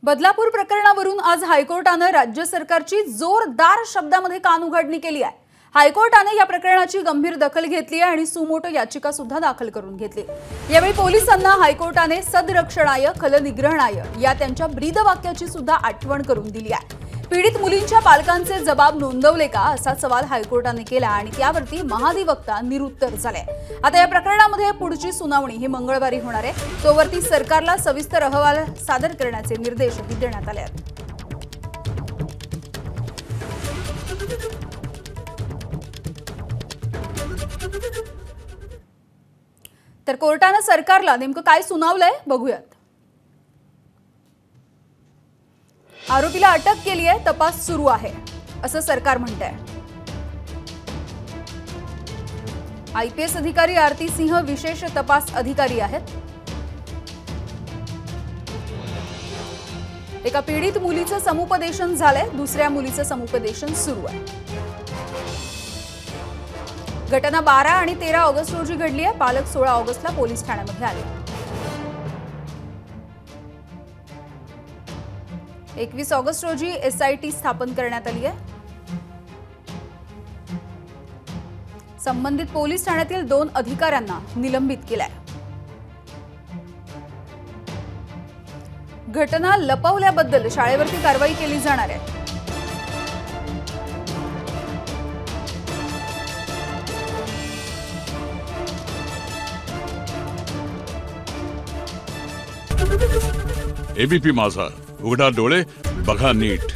बदलापूर प्रकरणावरून आज हायकोर्टाने राज्य सरकारची जोरदार शब्दामध्ये कानउघाडणी केली आहे। हायकोर्टाने या प्रकरणाची गंभीर दखल घेतली आहे आणि सुमोटो याचिका सुद्धा दाखल करून घेतली। यावेळी पोलिसांना हायकोर्टाने सदरक्षणाय खलनिग्रहणाय या त्यांच्या ब्रीदवाक्याची सुद्धा आठवण करून दिली आहे। पीडित मुलींच्या पालकांचे जबाब नोंदवले का असा सवाल हायकोर्टाने केला आणि त्यावरती महाधिवक्ता निरुत्तर झाले। आता या प्रकरणामध्ये पुढची सुनावणी ही मंगळवारी होणार आहे। तोवरती सरकारला सविस्तर अहवाल सादर करण्याचे निर्देश देण्यात आले आहेत। तर कोर्टाने सरकारला नेमकं काय सुनावलंय बघूयात। आरोपीला अटक केली आहे, तपास सुरू आहे असं सरकार म्हणतंय। आयपीएस अधिकारी आरती सिंह विशेष तपास अधिकारी आहेत। एका पीडित मुलीचं समुपदेशन झालंय, दुसऱ्या मुलीचं समुपदेशन सुरू आहे। घटना 12 आणि 13 ऑगस्ट रोजी घडली आहे। पालक 16 ऑगस्टला पोलीस ठाण्यामध्ये आले। 21 ऑगस्ट रोजी एसआयटी स्थापन करण्यात आली आहे। संबंधित पोलीस ठाण्यातील 2 अधिकाऱ्यांना निलंबित केलंय। घटना लपवल्याबद्दल शाळेवरती कारवाई केली जाणार आहे। एबीपी माझा, उघडा डोळे बघा नीट।